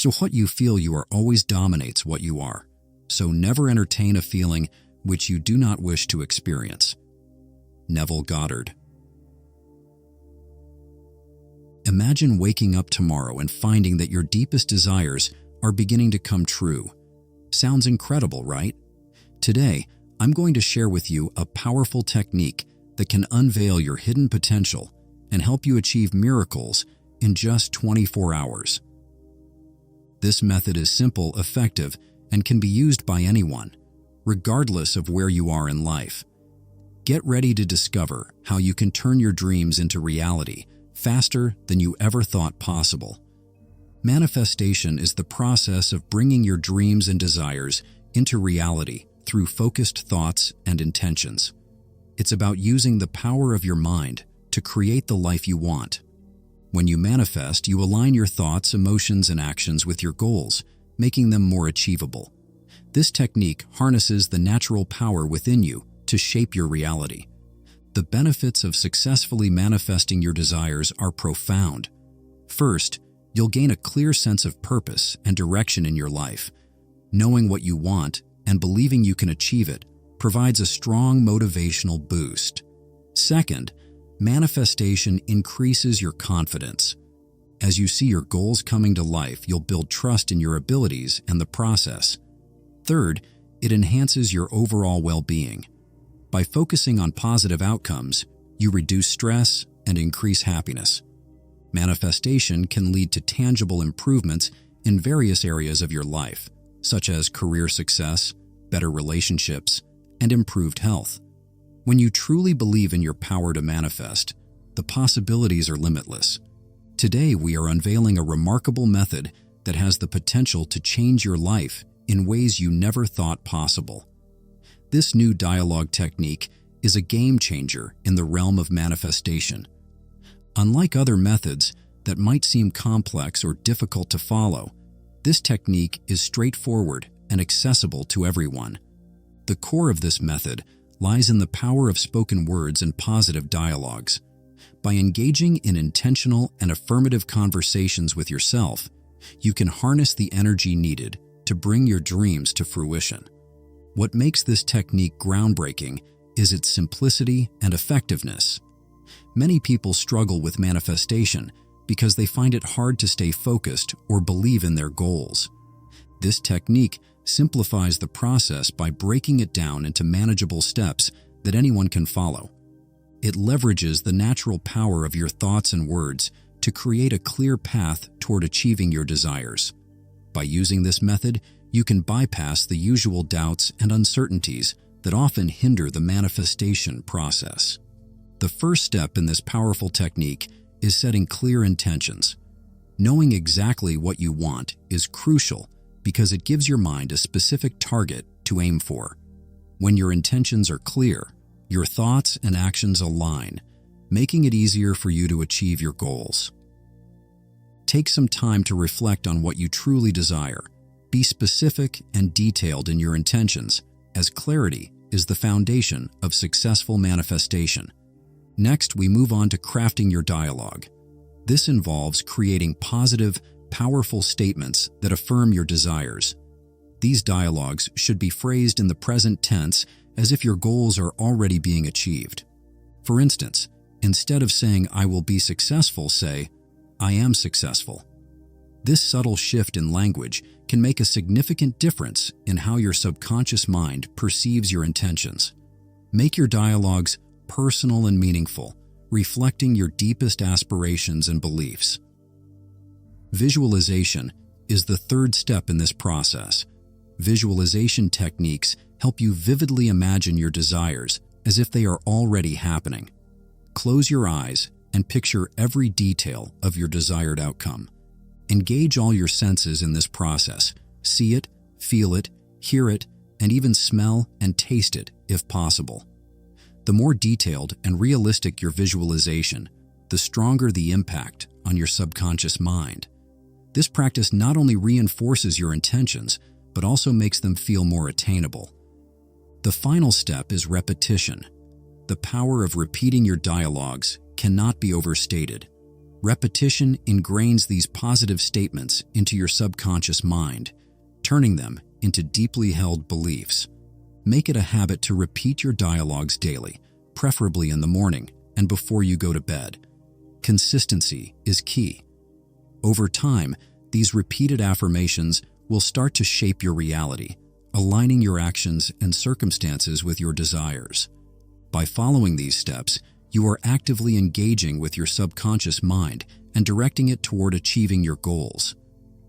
So what you feel you are always dominates what you are. So never entertain a feeling which you do not wish to experience. Neville Goddard. Imagine waking up tomorrow and finding that your deepest desires are beginning to come true. Sounds incredible, right? Today, I'm going to share with you a powerful technique that can unveil your hidden potential and help you achieve miracles in just 24 hours. This method is simple, effective, and can be used by anyone, regardless of where you are in life. Get ready to discover how you can turn your dreams into reality faster than you ever thought possible. Manifestation is the process of bringing your dreams and desires into reality through focused thoughts and intentions. It's about using the power of your mind to create the life you want. When you manifest, you align your thoughts, emotions, and actions with your goals, making them more achievable. This technique harnesses the natural power within you to shape your reality. The benefits of successfully manifesting your desires are profound. First, you'll gain a clear sense of purpose and direction in your life. Knowing what you want and believing you can achieve it provides a strong motivational boost. Second, manifestation increases your confidence. As you see your goals coming to life, you'll build trust in your abilities and the process. Third, it enhances your overall well-being. By focusing on positive outcomes, you reduce stress and increase happiness. Manifestation can lead to tangible improvements in various areas of your life, such as career success, better relationships, and improved health. When you truly believe in your power to manifest, the possibilities are limitless. Today, we are unveiling a remarkable method that has the potential to change your life in ways you never thought possible. This new dialogue technique is a game changer in the realm of manifestation. Unlike other methods that might seem complex or difficult to follow, this technique is straightforward and accessible to everyone. The core of this method lies in the power of spoken words and positive dialogues. By engaging in intentional and affirmative conversations with yourself, you can harness the energy needed to bring your dreams to fruition. What makes this technique groundbreaking is its simplicity and effectiveness. Many people struggle with manifestation because they find it hard to stay focused or believe in their goals. This technique simplifies the process by breaking it down into manageable steps that anyone can follow. It leverages the natural power of your thoughts and words to create a clear path toward achieving your desires. By using this method, you can bypass the usual doubts and uncertainties that often hinder the manifestation process. The first step in this powerful technique is setting clear intentions. Knowing exactly what you want is crucial because it gives your mind a specific target to aim for. When your intentions are clear, your thoughts and actions align, making it easier for you to achieve your goals. Take some time to reflect on what you truly desire. Be specific and detailed in your intentions, as clarity is the foundation of successful manifestation. Next, we move on to crafting your dialogue. This involves creating positive, powerful statements that affirm your desires. These dialogues should be phrased in the present tense as if your goals are already being achieved. For instance, instead of saying, "I will be successful," say, "I am successful." This subtle shift in language can make a significant difference in how your subconscious mind perceives your intentions. Make your dialogues personal and meaningful, reflecting your deepest aspirations and beliefs. Visualization is the third step in this process. Visualization techniques help you vividly imagine your desires as if they are already happening. Close your eyes and picture every detail of your desired outcome. Engage all your senses in this process. See it, feel it, hear it, and even smell and taste it if possible. The more detailed and realistic your visualization, the stronger the impact on your subconscious mind. This practice not only reinforces your intentions, but also makes them feel more attainable. The final step is repetition. The power of repeating your dialogues cannot be overstated. Repetition ingrains these positive statements into your subconscious mind, turning them into deeply held beliefs. Make it a habit to repeat your dialogues daily, preferably in the morning and before you go to bed. Consistency is key. Over time, these repeated affirmations will start to shape your reality, aligning your actions and circumstances with your desires. By following these steps, you are actively engaging with your subconscious mind and directing it toward achieving your goals.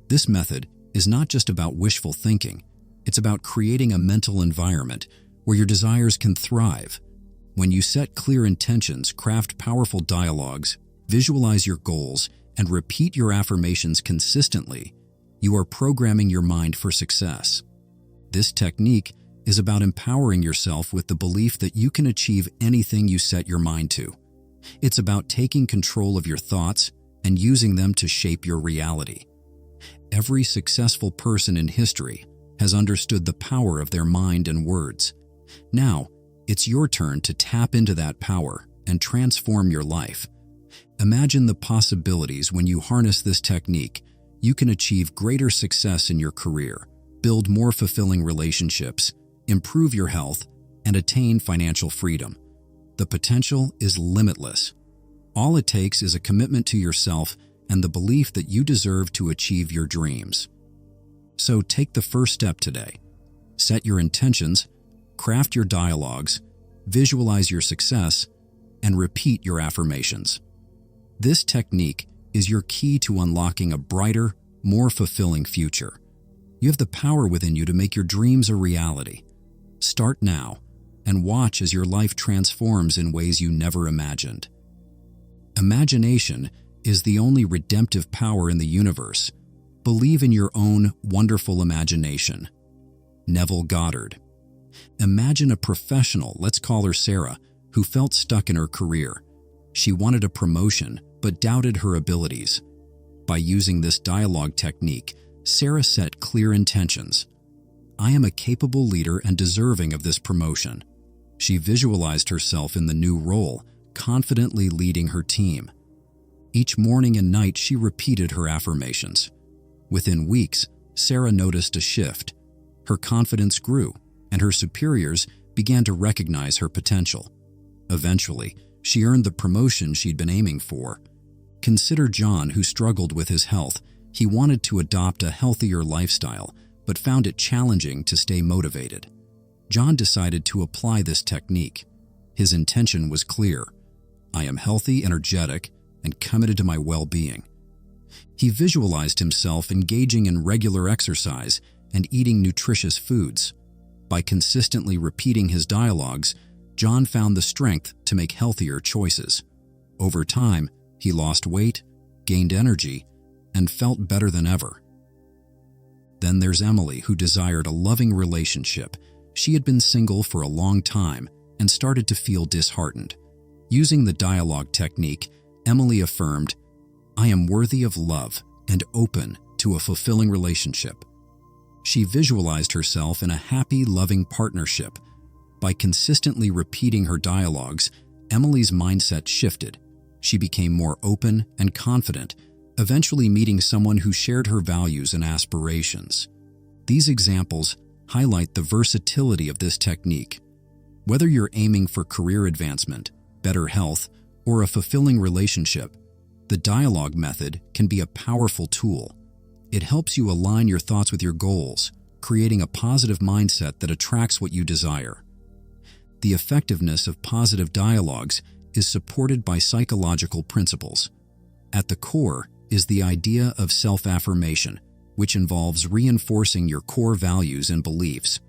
This method is not just about wishful thinking, it's about creating a mental environment where your desires can thrive. When you set clear intentions, craft powerful dialogues, visualize your goals, and repeat your affirmations consistently, you are programming your mind for success. This technique is about empowering yourself with the belief that you can achieve anything you set your mind to. It's about taking control of your thoughts and using them to shape your reality. Every successful person in history has understood the power of their mind and words. Now, it's your turn to tap into that power and transform your life. Imagine the possibilities when you harness this technique. You can achieve greater success in your career, build more fulfilling relationships, improve your health, and attain financial freedom. The potential is limitless. All it takes is a commitment to yourself and the belief that you deserve to achieve your dreams. So take the first step today. Set your intentions, craft your dialogues, visualize your success, and repeat your affirmations. This technique is your key to unlocking a brighter, more fulfilling future. You have the power within you to make your dreams a reality. Start now and watch as your life transforms in ways you never imagined. Imagination is the only redemptive power in the universe. Believe in your own wonderful imagination. Neville Goddard. Imagine a professional, let's call her Sarah, who felt stuck in her career. She wanted a promotion but doubted her abilities. By using this dialogue technique, Sarah set clear intentions. I am a capable leader and deserving of this promotion. She visualized herself in the new role, confidently leading her team. Each morning and night, she repeated her affirmations. Within weeks, Sarah noticed a shift. Her confidence grew, and her superiors began to recognize her potential. Eventually, she earned the promotion she'd been aiming for. Consider John, who struggled with his health. He wanted to adopt a healthier lifestyle, but found it challenging to stay motivated. John decided to apply this technique. His intention was clear. I am healthy, energetic, and committed to my well-being. He visualized himself engaging in regular exercise and eating nutritious foods. By consistently repeating his dialogues, John found the strength to make healthier choices. Over time, he lost weight, gained energy, and felt better than ever. Then there's Emily, who desired a loving relationship. She had been single for a long time and started to feel disheartened. Using the dialogue technique, Emily affirmed, I am worthy of love and open to a fulfilling relationship. She visualized herself in a happy, loving partnership. By consistently repeating her dialogues, Emily's mindset shifted. She became more open and confident, eventually meeting someone who shared her values and aspirations. These examples highlight the versatility of this technique. Whether you're aiming for career advancement, better health, or a fulfilling relationship, the dialogue method can be a powerful tool. It helps you align your thoughts with your goals, creating a positive mindset that attracts what you desire. The effectiveness of positive dialogues is supported by psychological principles. At the core is the idea of self-affirmation, which involves reinforcing your core values and beliefs.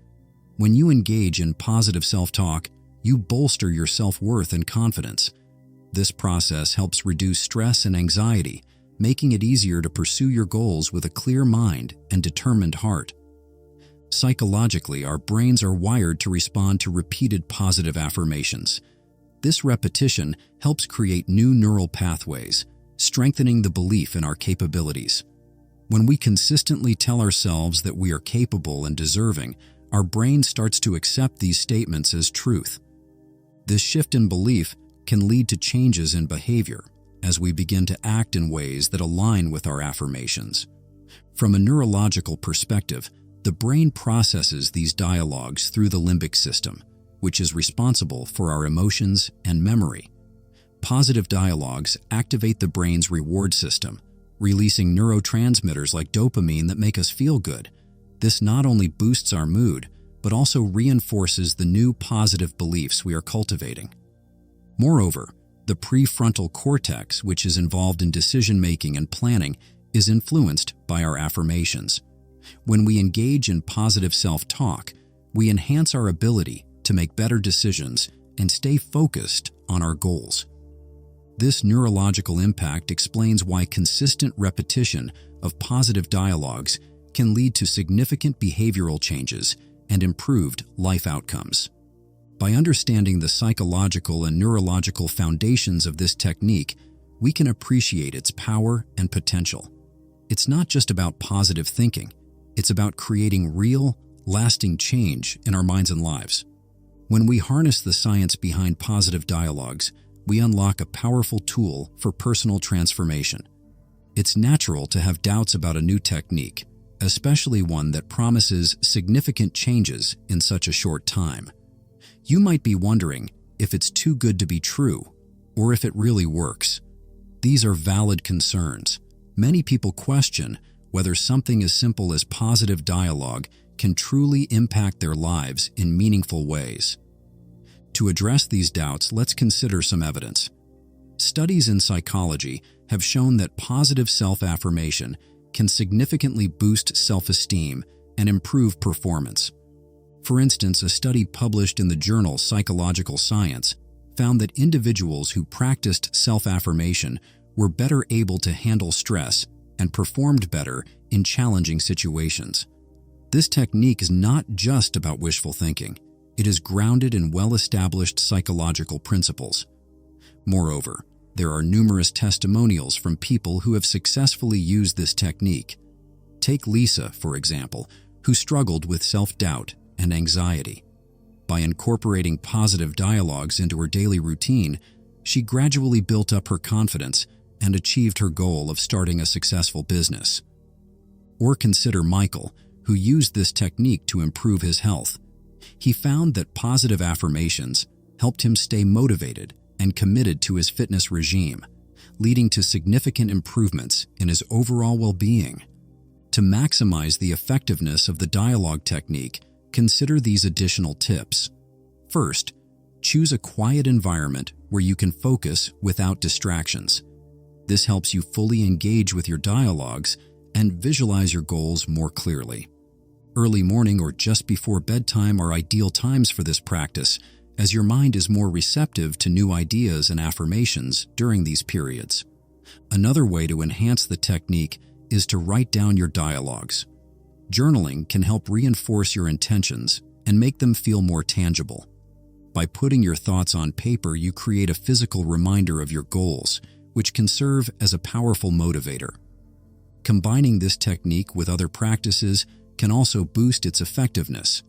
When you engage in positive self-talk, you bolster your self-worth and confidence. This process helps reduce stress and anxiety, making it easier to pursue your goals with a clear mind and determined heart. Psychologically, our brains are wired to respond to repeated positive affirmations. This repetition helps create new neural pathways, strengthening the belief in our capabilities. When we consistently tell ourselves that we are capable and deserving, our brain starts to accept these statements as truth. This shift in belief can lead to changes in behavior, as we begin to act in ways that align with our affirmations. From a neurological perspective, the brain processes these dialogues through the limbic system, which is responsible for our emotions and memory. Positive dialogues activate the brain's reward system, releasing neurotransmitters like dopamine that make us feel good. This not only boosts our mood, but also reinforces the new positive beliefs we are cultivating. Moreover, the prefrontal cortex, which is involved in decision-making and planning, is influenced by our affirmations. When we engage in positive self-talk, we enhance our ability to make better decisions and stay focused on our goals. This neurological impact explains why consistent repetition of positive dialogues can lead to significant behavioral changes and improved life outcomes. By understanding the psychological and neurological foundations of this technique, we can appreciate its power and potential. It's not just about positive thinking, it's about creating real, lasting change in our minds and lives. When we harness the science behind positive dialogues, we unlock a powerful tool for personal transformation. It's natural to have doubts about a new technique, especially one that promises significant changes in such a short time. You might be wondering if it's too good to be true, or if it really works. These are valid concerns. Many people question whether something as simple as positive dialogue can truly impact their lives in meaningful ways. To address these doubts, let's consider some evidence. Studies in psychology have shown that positive self-affirmation can significantly boost self-esteem and improve performance. For instance, a study published in the journal Psychological Science found that individuals who practiced self-affirmation were better able to handle stress and performed better in challenging situations. This technique is not just about wishful thinking. It is grounded in well-established psychological principles. Moreover, there are numerous testimonials from people who have successfully used this technique. Take Lisa, for example, who struggled with self-doubt and anxiety. By incorporating positive dialogues into her daily routine, she gradually built up her confidence and achieved her goal of starting a successful business. Or consider Michael, who used this technique to improve his health. He found that positive affirmations helped him stay motivated and committed to his fitness regime, leading to significant improvements in his overall well-being. To maximize the effectiveness of the dialogue technique, consider these additional tips. First, choose a quiet environment where you can focus without distractions. This helps you fully engage with your dialogues and visualize your goals more clearly. Early morning or just before bedtime are ideal times for this practice, as your mind is more receptive to new ideas and affirmations during these periods. Another way to enhance the technique is to write down your dialogues. Journaling can help reinforce your intentions and make them feel more tangible. By putting your thoughts on paper, you create a physical reminder of your goals, which can serve as a powerful motivator. Combining this technique with other practices can also boost its effectiveness.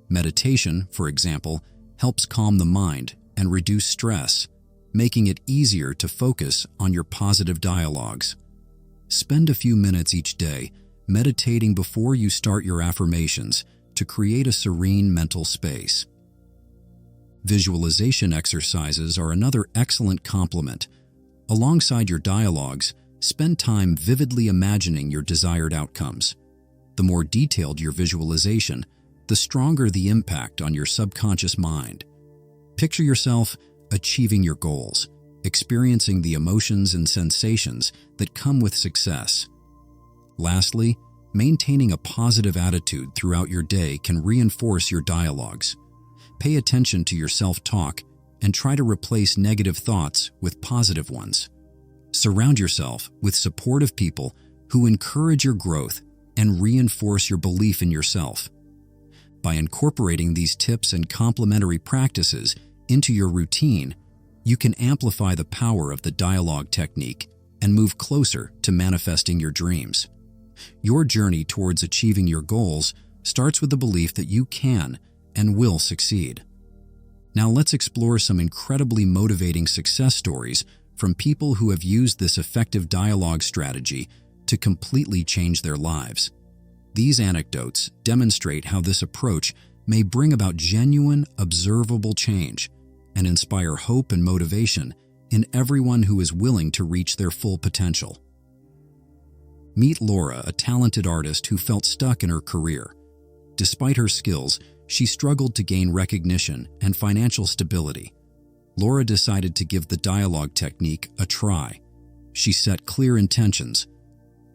Meditation, for example, helps calm the mind and reduce stress, making it easier to focus on your positive dialogues. Spend a few minutes each day meditating before you start your affirmations to create a serene mental space. Visualization exercises are another excellent complement. Alongside your dialogues, spend time vividly imagining your desired outcomes. The more detailed your visualization, the stronger the impact on your subconscious mind. Picture yourself achieving your goals, experiencing the emotions and sensations that come with success. Lastly, maintaining a positive attitude throughout your day can reinforce your dialogues. Pay attention to your self-talk and try to replace negative thoughts with positive ones. Surround yourself with supportive people who encourage your growth and reinforce your belief in yourself. By incorporating these tips and complementary practices into your routine, you can amplify the power of the dialogue technique and move closer to manifesting your dreams. Your journey towards achieving your goals starts with the belief that you can and will succeed. Now let's explore some incredibly motivating success stories from people who have used this effective dialogue strategy to completely change their lives. These anecdotes demonstrate how this approach may bring about genuine, observable change and inspire hope and motivation in everyone who is willing to reach their full potential. Meet Laura, a talented artist who felt stuck in her career. Despite her skills, she struggled to gain recognition and financial stability. Laura decided to give the dialogue technique a try. She set clear intentions.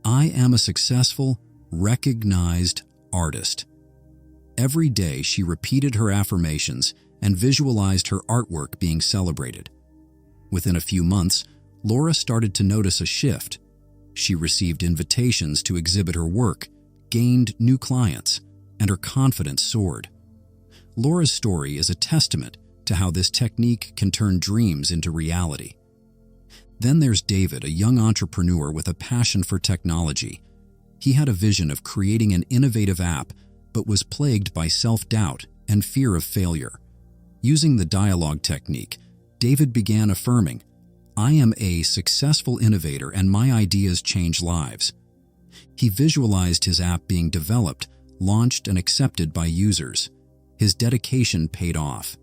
I am a successful, recognized artist. Every day she repeated her affirmations and visualized her artwork being celebrated. Within a few months, Laura started to notice a shift. She received invitations to exhibit her work, gained new clients, and her confidence soared. Laura's story is a testament to how this technique can turn dreams into reality. Then there's David, a young entrepreneur with a passion for technology. He had a vision of creating an innovative app, but was plagued by self-doubt and fear of failure. Using the dialogue technique, David began affirming, I am a successful innovator and my ideas change lives. He visualized his app being developed, launched, and accepted by users. His dedication paid off.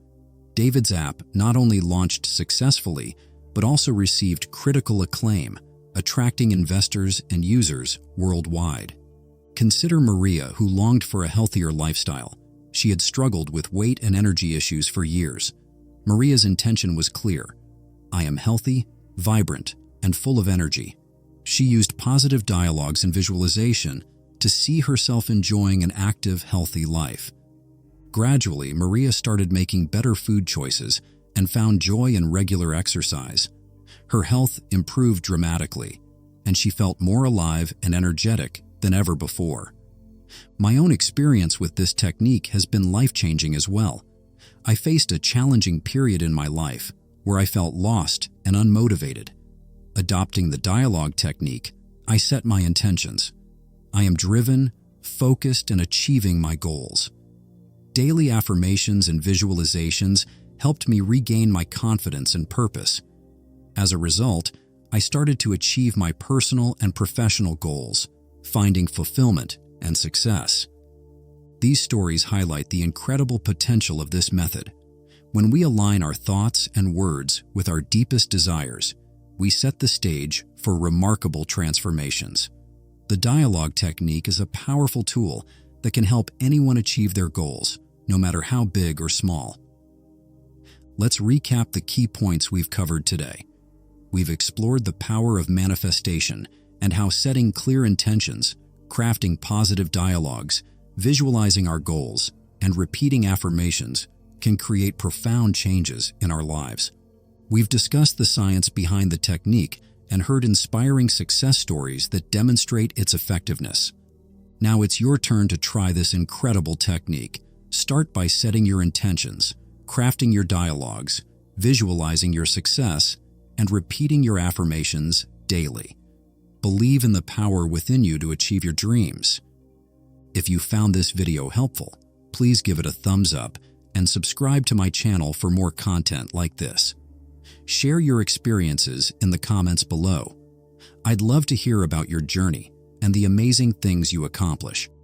David's app not only launched successfully, but also received critical acclaim, attracting investors and users worldwide. Consider Maria, who longed for a healthier lifestyle. She had struggled with weight and energy issues for years. Maria's intention was clear. I am healthy, vibrant, and full of energy. She used positive dialogues and visualization to see herself enjoying an active, healthy life. Gradually, Maria started making better food choices and found joy in regular exercise. Her health improved dramatically, and she felt more alive and energetic than ever before. My own experience with this technique has been life-changing as well. I faced a challenging period in my life where I felt lost and unmotivated. Adopting the dialogue technique, I set my intentions. I am driven, focused, and achieving my goals. Daily affirmations and visualizations helped me regain my confidence and purpose. As a result, I started to achieve my personal and professional goals, finding fulfillment and success. These stories highlight the incredible potential of this method. When we align our thoughts and words with our deepest desires, we set the stage for remarkable transformations. The dialogue technique is a powerful tool that can help anyone achieve their goals, no matter how big or small. Let's recap the key points we've covered today. We've explored the power of manifestation and how setting clear intentions, crafting positive dialogues, visualizing our goals, and repeating affirmations can create profound changes in our lives. We've discussed the science behind the technique and heard inspiring success stories that demonstrate its effectiveness. Now it's your turn to try this incredible technique. Start by setting your intentions, crafting your dialogues, visualizing your success, and repeating your affirmations daily. Believe in the power within you to achieve your dreams. If you found this video helpful, please give it a thumbs up and subscribe to my channel for more content like this. Share your experiences in the comments below. I'd love to hear about your journey and the amazing things you accomplish.